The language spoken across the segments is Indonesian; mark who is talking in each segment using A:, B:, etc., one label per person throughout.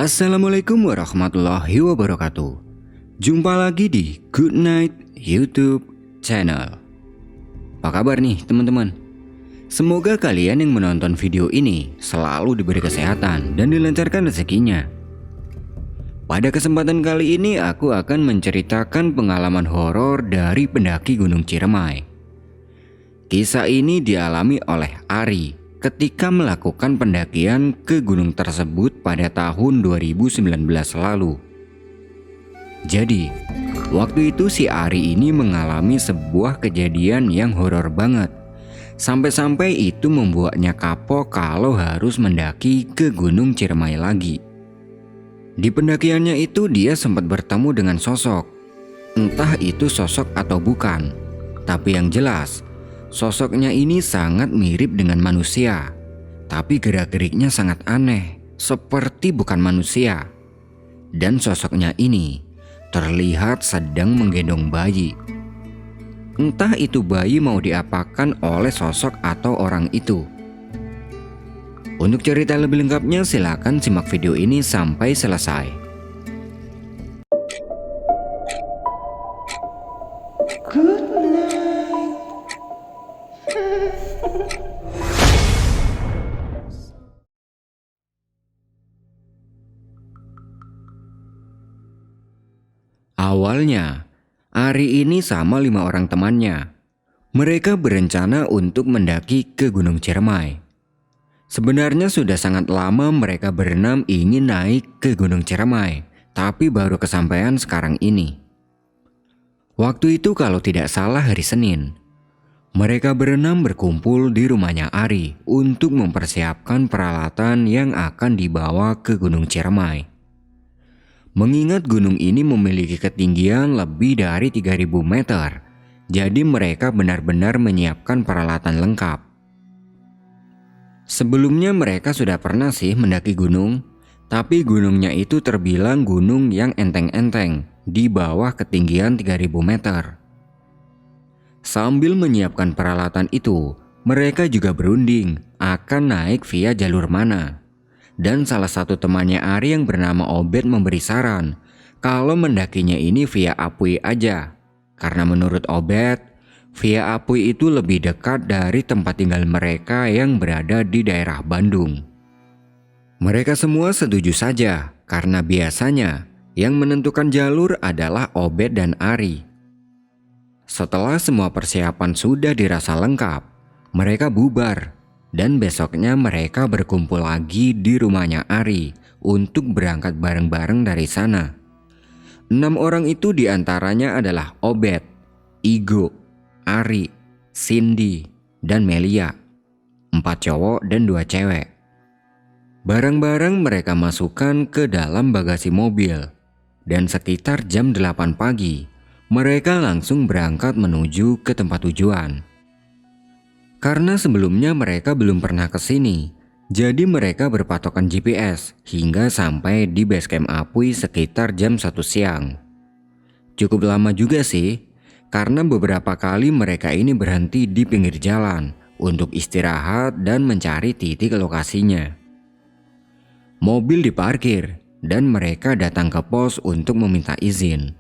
A: Assalamualaikum warahmatullahi wabarakatuh. Jumpa lagi di Good Night YouTube channel. Apa kabar nih teman-teman? Semoga kalian yang menonton video ini selalu diberi kesehatan dan dilancarkan rezekinya. Pada kesempatan kali ini aku akan menceritakan pengalaman horor dari pendaki Gunung Ciremai. Kisah ini dialami oleh Ari ketika melakukan pendakian ke gunung tersebut pada tahun 2019 lalu. Jadi, waktu itu si Ari ini mengalami sebuah kejadian yang horor banget. Sampai-sampai itu membuatnya kapok kalau harus mendaki ke Gunung Ciremai lagi. Di pendakiannya itu dia sempat bertemu dengan sosok. Entah itu sosok atau bukan, tapi yang jelas sosoknya ini sangat mirip dengan manusia, tapi gerak-geriknya sangat aneh, seperti bukan manusia. Dan sosoknya ini terlihat sedang menggendong bayi. Entah itu bayi mau diapakan oleh sosok atau orang itu. Untuk cerita lebih lengkapnya silakan simak video ini sampai selesai. Good night. Awalnya, Ari ini sama 5 orang temannya. Mereka berencana untuk mendaki ke Gunung Ciremai. Sebenarnya sudah sangat lama mereka berenam ingin naik ke Gunung Ciremai, tapi baru kesampaian sekarang ini. Waktu itu kalau tidak salah hari Senin. Mereka berenam berkumpul di rumahnya Ari untuk mempersiapkan peralatan yang akan dibawa ke Gunung Ciremai. Mengingat gunung ini memiliki ketinggian lebih dari 3000 meter, jadi mereka benar-benar menyiapkan peralatan lengkap. Sebelumnya mereka sudah pernah sih mendaki gunung, tapi gunungnya itu terbilang gunung yang enteng-enteng di bawah ketinggian 3000 meter. Sambil menyiapkan peralatan itu, mereka juga berunding akan naik via jalur mana. Dan salah satu temannya Ari yang bernama Obed memberi saran kalau mendakinya ini via Apui aja. Karena menurut Obed, via Apui itu lebih dekat dari tempat tinggal mereka yang berada di daerah Bandung. Mereka semua setuju saja karena biasanya yang menentukan jalur adalah Obed dan Ari. Setelah semua persiapan sudah dirasa lengkap, mereka bubar dan besoknya mereka berkumpul lagi di rumahnya Ari untuk berangkat bareng-bareng dari sana. 6 orang itu diantaranya adalah Obed, Igo, Ari, Cindy, dan Melia. 4 cowok dan 2 cewek. Barang-barang mereka masukkan ke dalam bagasi mobil dan sekitar jam 8 pagi mereka langsung berangkat menuju ke tempat tujuan. Karena sebelumnya mereka belum pernah ke sini, jadi mereka berpatokan GPS hingga sampai di base camp Apui sekitar jam 1 siang. Cukup lama juga sih, karena beberapa kali mereka ini berhenti di pinggir jalan untuk istirahat dan mencari titik lokasinya. Mobil diparkir dan mereka datang ke pos untuk meminta izin.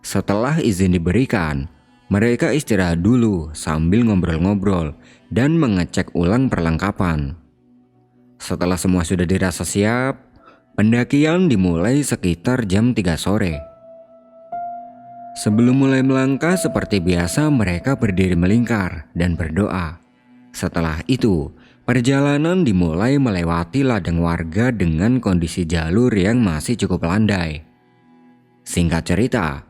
A: Setelah izin diberikan, mereka istirahat dulu sambil ngobrol-ngobrol dan mengecek ulang perlengkapan. Setelah semua sudah dirasa siap, pendakian dimulai sekitar jam 3 sore. Sebelum mulai melangkah seperti biasa mereka berdiri melingkar dan berdoa. Setelah itu, perjalanan dimulai melewati ladang warga dengan kondisi jalur yang masih cukup landai. Singkat cerita,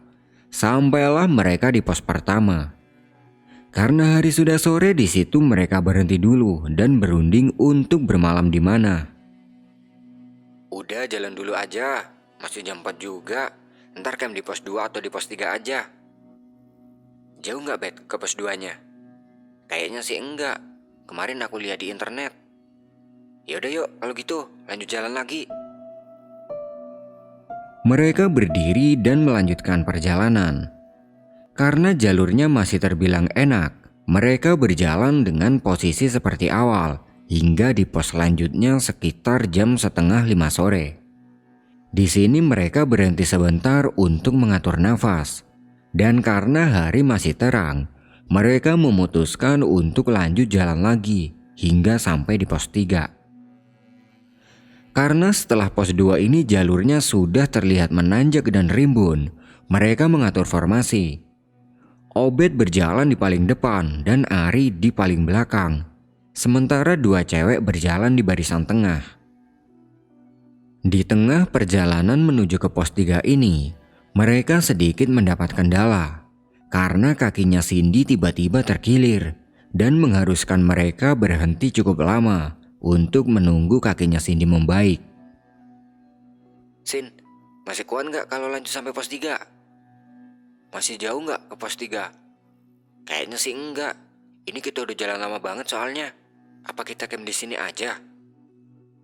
A: sampailah mereka di pos pertama. Karena hari sudah sore, di situ mereka berhenti dulu dan berunding untuk bermalam di mana. Udah jalan dulu aja, masih jam 4 juga. Ntar camp di pos 2 atau di pos 3 aja. Jauh nggak Bet ke pos 2-nya? Kayaknya sih enggak. Kemarin aku lihat di internet. Yaudah yuk, kalau gitu lanjut jalan lagi. Mereka berdiri dan melanjutkan perjalanan. Karena jalurnya masih terbilang enak, mereka berjalan dengan posisi seperti awal hingga di pos selanjutnya sekitar jam setengah 5 sore. Di sini mereka berhenti sebentar untuk mengatur nafas. Dan karena hari masih terang, mereka memutuskan untuk lanjut jalan lagi hingga sampai di pos 3. Karena setelah pos 2 ini jalurnya sudah terlihat menanjak dan rimbun, mereka mengatur formasi. Obed berjalan di paling depan dan Ari di paling belakang. Sementara dua cewek berjalan di barisan tengah. Di tengah perjalanan menuju ke pos 3 ini, mereka sedikit mendapat kendala karena kakinya Cindy tiba-tiba terkilir dan mengharuskan mereka berhenti cukup lama untuk menunggu kakinya Cindy membaik.
B: Sin, masih kuat nggak kalau lanjut sampai pos 3? Masih jauh nggak ke pos 3? Kayaknya sih enggak. Ini kita udah jalan lama banget soalnya. Apa kita camp di sini aja?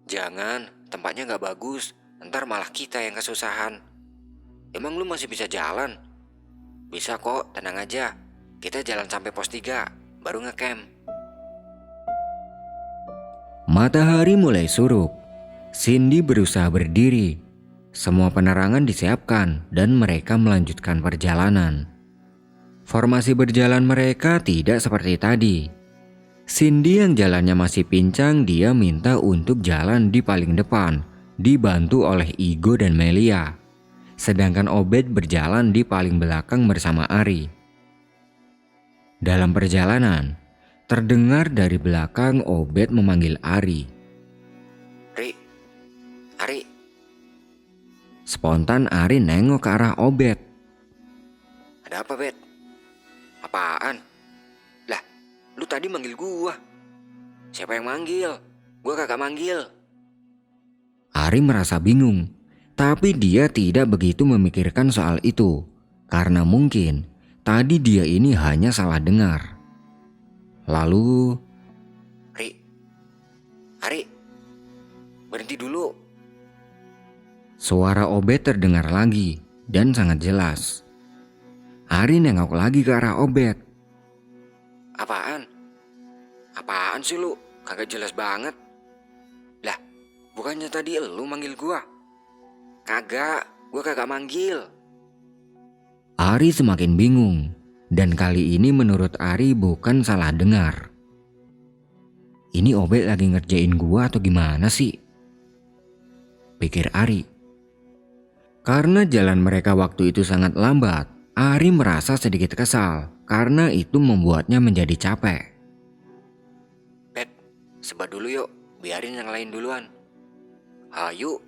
B: Jangan, tempatnya nggak bagus. Ntar malah kita yang kesusahan. Emang lu masih bisa jalan? Bisa kok, tenang aja. Kita jalan sampai pos 3, baru ngecamp.
A: Matahari mulai surup. Cindy berusaha berdiri. Semua penerangan disiapkan dan mereka melanjutkan perjalanan. Formasi berjalan mereka tidak seperti tadi. Cindy yang jalannya masih pincang, dia minta untuk jalan di paling depan, dibantu oleh Igo dan Melia. Sedangkan Obed berjalan di paling belakang bersama Ari. Dalam perjalanan, terdengar dari belakang Obed memanggil Ari.
B: Ari.
A: Spontan Ari nengok ke arah Obed.
B: Ada apa, Bet? Apaan? Lah, lu tadi manggil gua. Siapa yang manggil? Gua kagak manggil.
A: Ari merasa bingung, tapi dia tidak begitu memikirkan soal itu, karena mungkin tadi dia ini hanya salah dengar. Lalu,
B: Ari, berhenti dulu.
A: suara Obed terdengar lagi dan sangat jelas. Ari nengok lagi ke arah Obed.
B: Apaan? Apaan sih lu? Kagak jelas banget. Lah, bukannya tadi lu manggil gua? Kagak, gua kagak manggil.
A: Ari semakin bingung, dan kali ini menurut Ari bukan salah dengar. Ini Obed lagi ngerjain gua atau gimana sih? Pikir Ari. Karena jalan mereka waktu itu sangat lambat, Ari merasa sedikit kesal karena itu membuatnya menjadi capek.
B: Beb, sebat dulu yuk, biarin yang lain duluan. Ayo,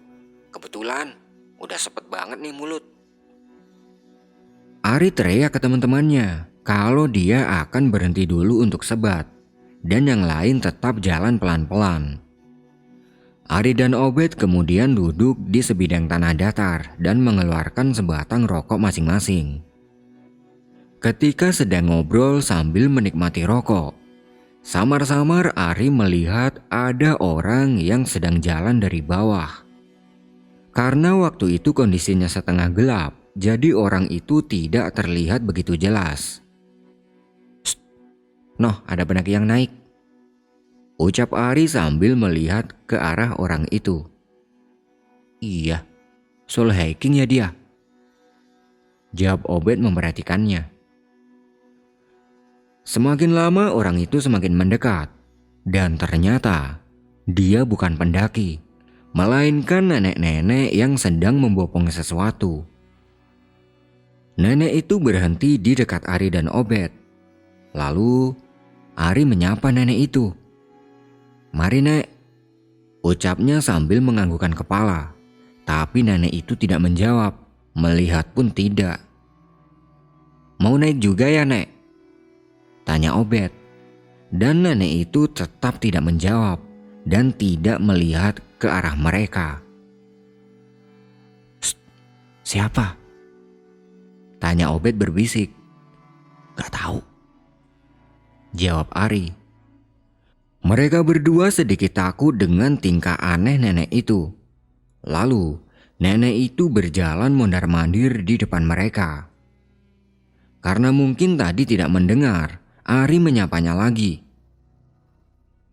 B: kebetulan udah sepet banget nih mulut.
A: Ari teriak ke teman-temannya kalau dia akan berhenti dulu untuk sebat dan yang lain tetap jalan pelan-pelan. Ari dan Obed kemudian duduk di sebidang tanah datar dan mengeluarkan sebatang rokok masing-masing. Ketika sedang ngobrol sambil menikmati rokok, samar-samar Ari melihat ada orang yang sedang jalan dari bawah. Karena waktu itu kondisinya setengah gelap, jadi orang itu tidak terlihat begitu jelas. "Shh, Noh, ada pendaki yang naik," ucap Ari sambil melihat ke arah orang itu. "Iya, solo hiking ya dia," jawab Obed memperhatikannya. Semakin lama orang itu semakin mendekat, dan ternyata dia bukan pendaki, melainkan nenek-nenek yang sedang membopong sesuatu. Nenek itu berhenti di dekat Ari dan Obed. Lalu Ari menyapa nenek itu. "Mari, Nek," ucapnya sambil menganggukkan kepala. Tapi nenek itu tidak menjawab, melihat pun tidak. "Mau naik juga ya, Nek?" tanya Obed. Dan nenek itu tetap tidak menjawab dan tidak melihat ke arah mereka. "Shh, siapa?" tanya Obed berbisik. "Gak tahu," jawab Ari. Mereka berdua sedikit takut dengan tingkah aneh nenek itu. Lalu nenek itu berjalan mondar-mandir di depan mereka. Karena mungkin tadi tidak mendengar, Ari menyapanya lagi.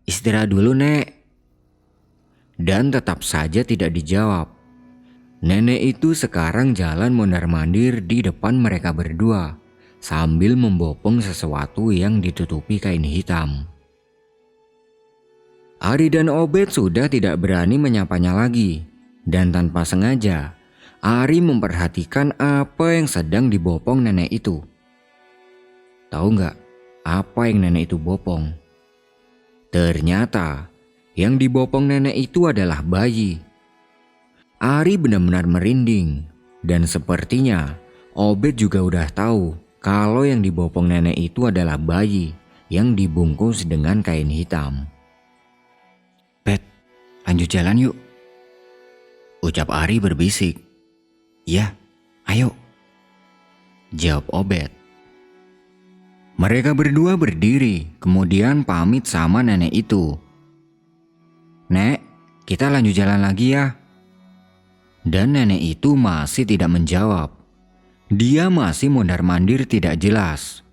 A: "Istirahat dulu, Nek." Dan tetap saja tidak dijawab. Nenek itu sekarang jalan mondar-mandir di depan mereka berdua sambil membopong sesuatu yang ditutupi kain hitam. Ari dan Obed sudah tidak berani menyapanya lagi, dan tanpa sengaja Ari memperhatikan apa yang sedang dibopong nenek itu. Tahu nggak apa yang nenek itu bopong? Ternyata yang dibopong nenek itu adalah bayi. Ari benar-benar merinding, dan sepertinya Obed juga udah tahu kalau yang dibopong nenek itu adalah bayi yang dibungkus dengan kain hitam. "Bet, lanjut jalan yuk," ucap Ari berbisik. "Ya, ayo," jawab Obed. Mereka berdua berdiri, kemudian pamit sama nenek itu. "Nek, kita lanjut jalan lagi ya." Dan nenek itu masih tidak menjawab. Dia masih mondar-mandir tidak jelas.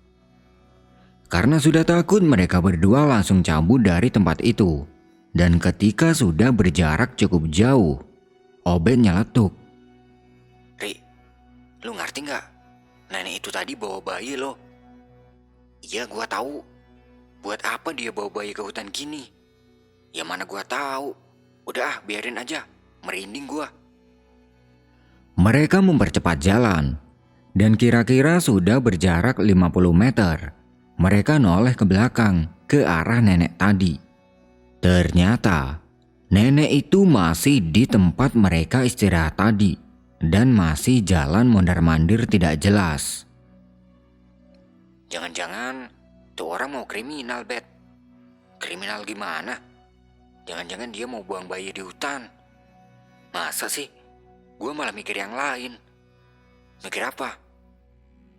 A: Karena sudah takut, mereka berdua langsung cabut dari tempat itu. Dan ketika sudah berjarak cukup jauh, Obed nyeletuk.
B: Ri, lu ngerti nggak? Nenek itu tadi bawa bayi lo. Iya, gua tahu. Buat apa dia bawa bayi ke hutan gini? Ya mana gua tahu. Udah biarin aja. Merinding gua.
A: Mereka mempercepat jalan. Dan kira-kira sudah berjarak 50 meter. Mereka noleh ke belakang, ke arah nenek tadi. Ternyata nenek itu masih di tempat mereka istirahat tadi dan masih jalan mondar-mandir tidak jelas.
B: Jangan-jangan tuh orang mau kriminal, Bet. Kriminal gimana? Jangan-jangan dia mau buang bayi di hutan. Masa sih? Gue malah mikir yang lain. Mikir apa?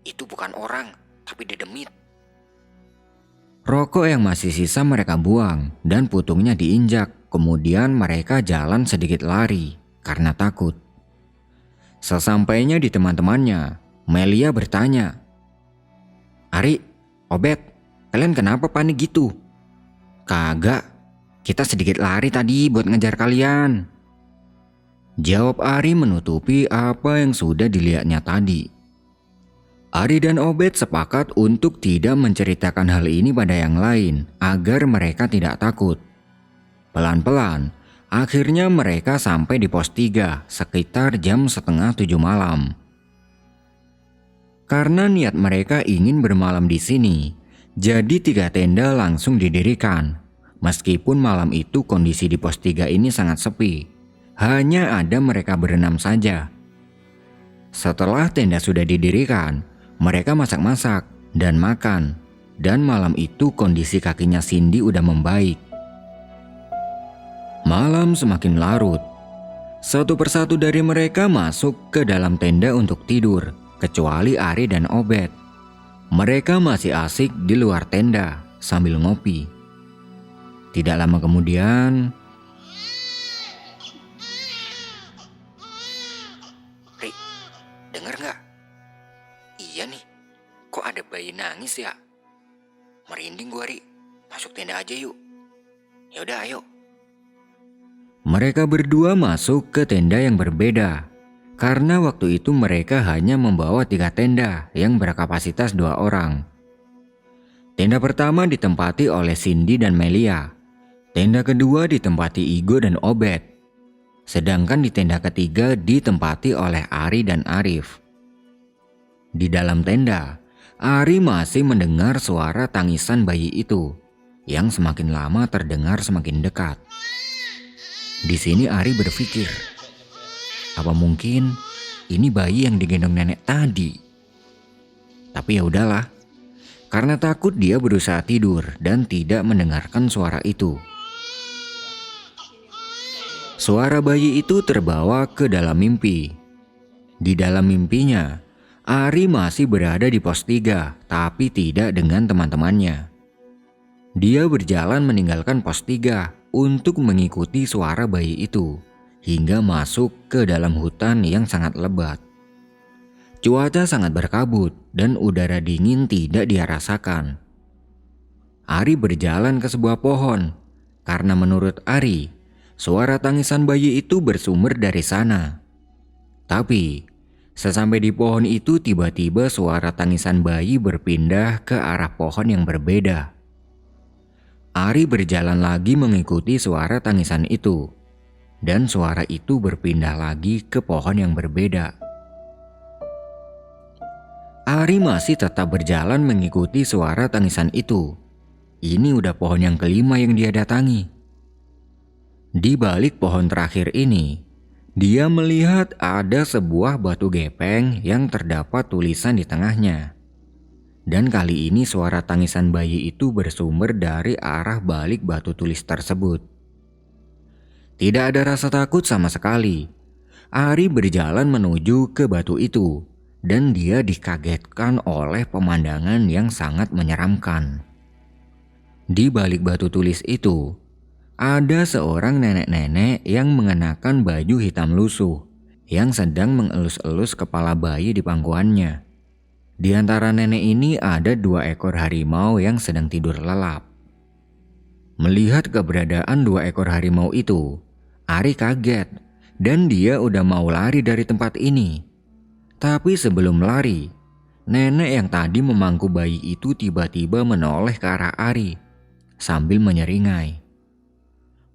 B: Itu bukan orang, tapi dedemit.
A: Rokok yang masih sisa mereka buang dan putungnya diinjak. Kemudian mereka jalan sedikit lari karena takut. Sesampainya di teman-temannya, Melia bertanya, "Ari, Obed, kalian kenapa panik gitu?" "Kagak, kita sedikit lari tadi buat ngejar kalian," jawab Ari menutupi apa yang sudah dilihatnya tadi. Ari dan Obed sepakat untuk tidak menceritakan hal ini pada yang lain agar mereka tidak takut. Pelan-pelan, akhirnya mereka sampai di pos 3 sekitar jam setengah 7 malam. Karena niat mereka ingin bermalam di sini, jadi 3 tenda langsung didirikan. Meskipun malam itu kondisi di pos 3 ini sangat sepi, hanya ada mereka berenam saja. Setelah tenda sudah didirikan, mereka masak-masak dan makan, dan malam itu kondisi kakinya Cindy udah membaik. Malam semakin larut. Satu persatu dari mereka masuk ke dalam tenda untuk tidur, kecuali Ari dan Obed. Mereka masih asik di luar tenda sambil ngopi. Tidak lama kemudian,
B: Ri, denger nggak? Iya nih, kok ada bayi nangis ya? Merinding gua, Ri. Masuk tenda aja yuk. Yaudah, ayo.
A: mereka berdua masuk ke tenda yang berbeda. Karena waktu itu mereka hanya membawa 3 tenda yang berkapasitas 2 orang. Tenda pertama ditempati oleh Cindy dan Melia. Tenda kedua ditempati Igo dan Obed. Sedangkan di tenda ketiga ditempati oleh Ari dan Arif. Di dalam tenda, Ari masih mendengar suara tangisan bayi itu yang semakin lama terdengar semakin dekat. Di sini Ari berpikir, apa mungkin ini bayi yang digendong nenek tadi? Tapi ya udahlah, karena takut dia berusaha tidur dan tidak mendengarkan suara itu. Suara bayi itu terbawa ke dalam mimpi. Di dalam mimpinya, Ari masih berada di pos 3, tapi tidak dengan teman-temannya. Dia berjalan meninggalkan pos 3 untuk mengikuti suara bayi itu hingga masuk ke dalam hutan yang sangat lebat. Cuaca sangat berkabut dan udara dingin tidak dia rasakan. Ari berjalan ke sebuah pohon karena menurut Ari, suara tangisan bayi itu bersumber dari sana. Tapi sesampai di pohon itu tiba-tiba suara tangisan bayi berpindah ke arah pohon yang berbeda. Ari berjalan lagi mengikuti suara tangisan itu, dan suara itu berpindah lagi ke pohon yang berbeda. Ari masih tetap berjalan mengikuti suara tangisan itu. Ini udah pohon yang kelima yang dia datangi. Di balik pohon terakhir ini, dia melihat ada sebuah batu gepeng yang terdapat tulisan di tengahnya. Dan kali ini suara tangisan bayi itu bersumber dari arah balik batu tulis tersebut. Tidak ada rasa takut sama sekali. Ari berjalan menuju ke batu itu, dan dia dikagetkan oleh pemandangan yang sangat menyeramkan. Di balik batu tulis itu, ada seorang nenek-nenek yang mengenakan baju hitam lusuh yang sedang mengelus-elus kepala bayi di pangkuannya. Di antara nenek ini ada 2 ekor harimau yang sedang tidur lelap. Melihat keberadaan 2 ekor harimau itu, Ari kaget dan dia udah mau lari dari tempat ini. Tapi sebelum lari, nenek yang tadi memangku bayi itu tiba-tiba menoleh ke arah Ari sambil menyeringai.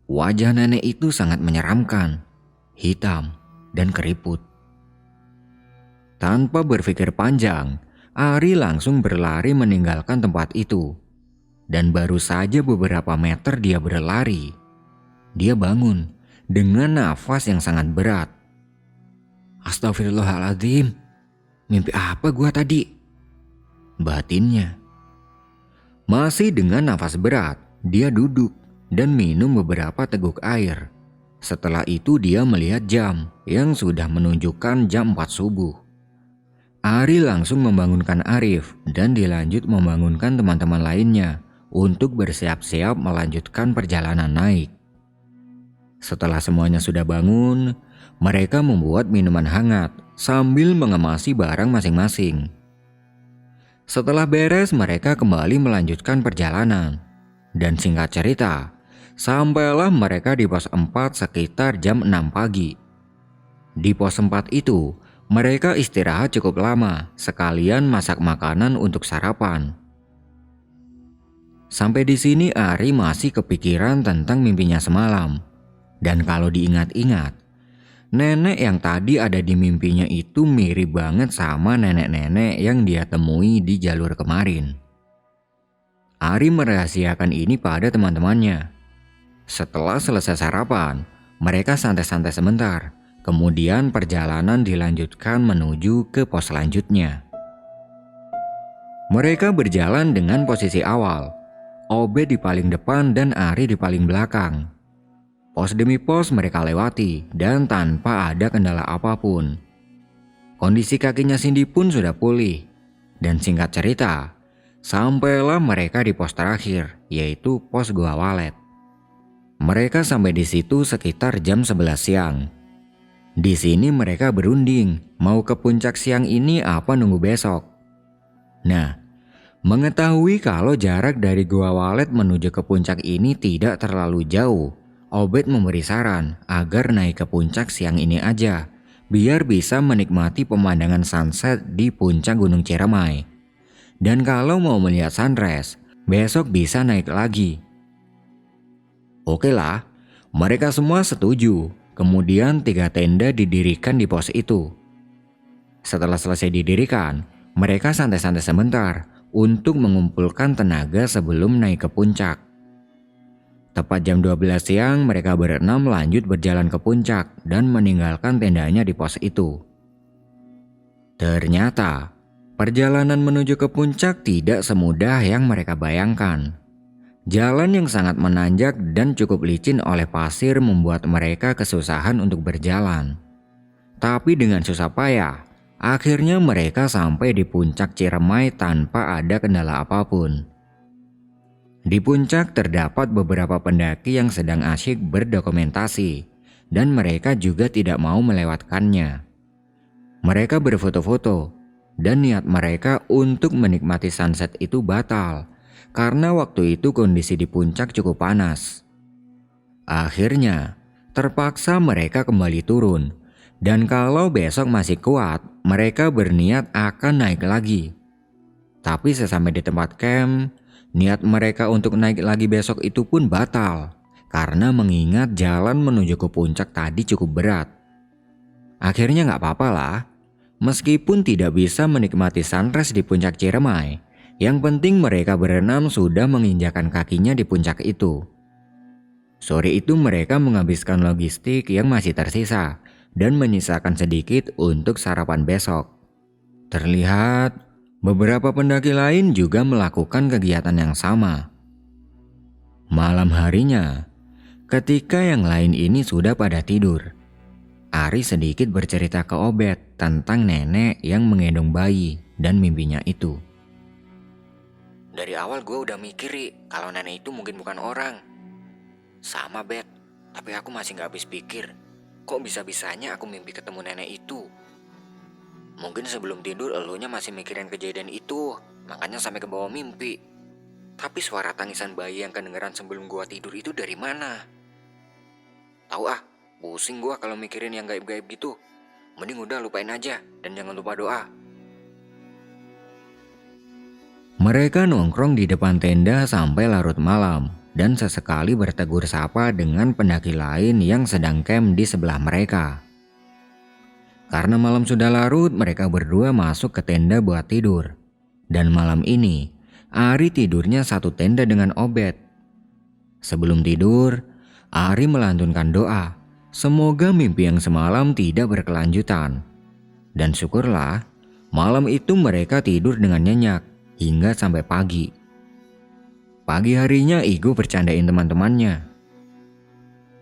A: Wajah nenek itu sangat menyeramkan, hitam dan keriput. Tanpa berpikir panjang, Ari langsung berlari meninggalkan tempat itu. Dan baru saja beberapa meter dia berlari, dia bangun dengan nafas yang sangat berat. Astagfirullahaladzim, mimpi apa gua tadi? Batinnya. Masih dengan nafas berat, dia duduk dan minum beberapa teguk air. Setelah itu dia melihat jam yang sudah menunjukkan jam 4 subuh. Ari langsung membangunkan Arif dan dilanjut membangunkan teman-teman lainnya untuk bersiap-siap melanjutkan perjalanan naik. Setelah semuanya sudah bangun, mereka membuat minuman hangat sambil mengemasi barang masing-masing. Setelah beres, mereka kembali melanjutkan perjalanan. Dan singkat cerita, sampailah mereka di pos 4 sekitar jam 6 pagi. Di pos 4 itu, mereka istirahat cukup lama, sekalian masak makanan untuk sarapan. Sampai di sini Ari masih kepikiran tentang mimpinya semalam. Dan kalau diingat-ingat, nenek yang tadi ada di mimpinya itu mirip banget sama nenek-nenek yang dia temui di jalur kemarin. Ari merahasiakan ini pada teman-temannya. Setelah selesai sarapan, mereka santai-santai sebentar. Kemudian perjalanan dilanjutkan menuju ke pos selanjutnya. Mereka berjalan dengan posisi awal. Obed di paling depan dan Ari di paling belakang. Pos demi pos mereka lewati dan tanpa ada kendala apapun. Kondisi kakinya Cindy pun sudah pulih. Dan singkat cerita, sampailah mereka di pos terakhir, yaitu pos Gua Walet. Mereka sampai di situ sekitar jam 11 siang. Di sini mereka berunding, mau ke puncak siang ini apa nunggu besok. Nah, mengetahui kalau jarak dari Gua Walet menuju ke puncak ini tidak terlalu jauh, Obed memberi saran agar naik ke puncak siang ini aja, biar bisa menikmati pemandangan sunset di puncak Gunung Ciremai. Dan kalau mau melihat sunrise, besok bisa naik lagi. Oke lah, mereka semua setuju. Kemudian 3 tenda didirikan di pos itu. Setelah selesai didirikan, mereka santai-santai sebentar untuk mengumpulkan tenaga sebelum naik ke puncak. Tepat jam 12 siang mereka berenam lanjut berjalan ke puncak dan meninggalkan tendanya di pos itu. Ternyata, perjalanan menuju ke puncak tidak semudah yang mereka bayangkan. Jalan yang sangat menanjak dan cukup licin oleh pasir membuat mereka kesusahan untuk berjalan. Tapi dengan susah payah, akhirnya mereka sampai di puncak Ciremai tanpa ada kendala apapun. Di puncak terdapat beberapa pendaki yang sedang asyik berdokumentasi, dan mereka juga tidak mau melewatkannya. Mereka berfoto-foto, dan niat mereka untuk menikmati sunset itu batal. Karena waktu itu kondisi di puncak cukup panas. Akhirnya, terpaksa mereka kembali turun Dan kalau besok masih kuat, mereka berniat akan naik lagi. Tapi sesampai di tempat camp, niat mereka untuk naik lagi besok itu pun batal. Karena mengingat jalan menuju ke puncak tadi cukup berat. Akhirnya gak apa-apa lah. Meskipun tidak bisa menikmati sunrise di puncak Ciremai, yang penting mereka berenam sudah menginjakan kakinya di puncak itu. Sore itu mereka menghabiskan logistik yang masih tersisa dan menyisakan sedikit untuk sarapan besok. Terlihat beberapa pendaki lain juga melakukan kegiatan yang sama. Malam harinya, ketika yang lain ini sudah pada tidur, Ari sedikit bercerita ke Obed tentang nenek yang menggendong bayi dan mimpinya itu.
B: Dari awal gue udah mikir kalau nenek itu mungkin bukan orang. Sama Bet, tapi aku masih gak habis pikir. Kok bisa-bisanya aku mimpi ketemu nenek itu? Mungkin sebelum tidur elunya masih mikirin kejadian itu, makanya sampai ke bawah mimpi. Tapi suara tangisan bayi yang kedengeran sebelum gua tidur itu dari mana? Tahu pusing gua kalau mikirin yang gaib-gaib gitu. Mending udah lupain aja dan jangan lupa doa.
A: Mereka nongkrong di depan tenda sampai larut malam dan sesekali bertegur sapa dengan pendaki lain yang sedang camp di sebelah mereka. Karena malam sudah larut, mereka berdua masuk ke tenda buat tidur. Dan malam ini, Ari tidurnya satu tenda dengan Obed. Sebelum tidur, Ari melantunkan doa. Semoga mimpi yang semalam tidak berkelanjutan. Dan syukurlah, malam itu mereka tidur dengan nyenyak hingga sampai pagi. Pagi harinya Igo bercandain teman-temannya.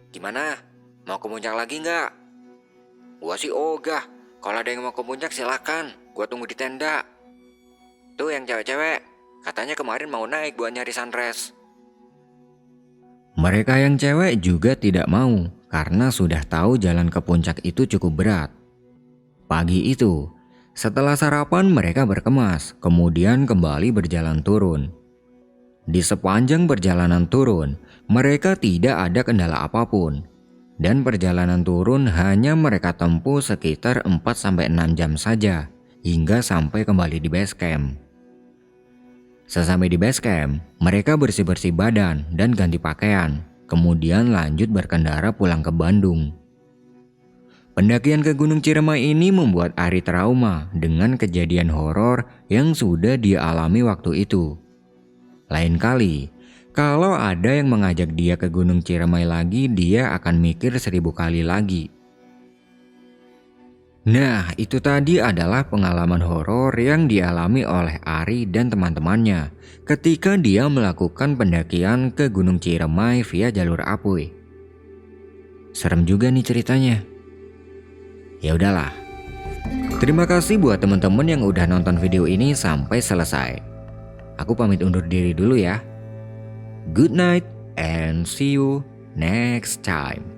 B: Gimana? Mau ke puncak lagi nggak? Gua sih ogah. Kalau ada yang mau ke puncak silakan. Gua tunggu di tenda. Tuh yang cewek-cewek, katanya kemarin mau naik buat nyari sunrise.
A: Mereka yang cewek juga tidak mau karena sudah tahu jalan ke puncak itu cukup berat. Pagi itu, setelah sarapan mereka berkemas, kemudian kembali berjalan turun. Di sepanjang perjalanan turun, mereka tidak ada kendala apapun. Dan perjalanan turun hanya mereka tempuh sekitar 4-6 jam saja hingga sampai kembali di base camp. Sesampai di base camp, mereka bersih-bersih badan dan ganti pakaian, kemudian lanjut berkendara pulang ke Bandung. Pendakian ke Gunung Ciremai ini membuat Ari trauma dengan kejadian horor yang sudah dia alami waktu itu. Lain kali, kalau ada yang mengajak dia ke Gunung Ciremai lagi, dia akan mikir 1000 kali lagi. Nah, itu tadi adalah pengalaman horor yang dialami oleh Ari dan teman-temannya ketika dia melakukan pendakian ke Gunung Ciremai via jalur Apuy. Serem juga nih ceritanya. Ya udahlah. Terima kasih buat teman-teman yang udah nonton video ini sampai selesai. Aku pamit undur diri dulu ya. Good night and see you next time.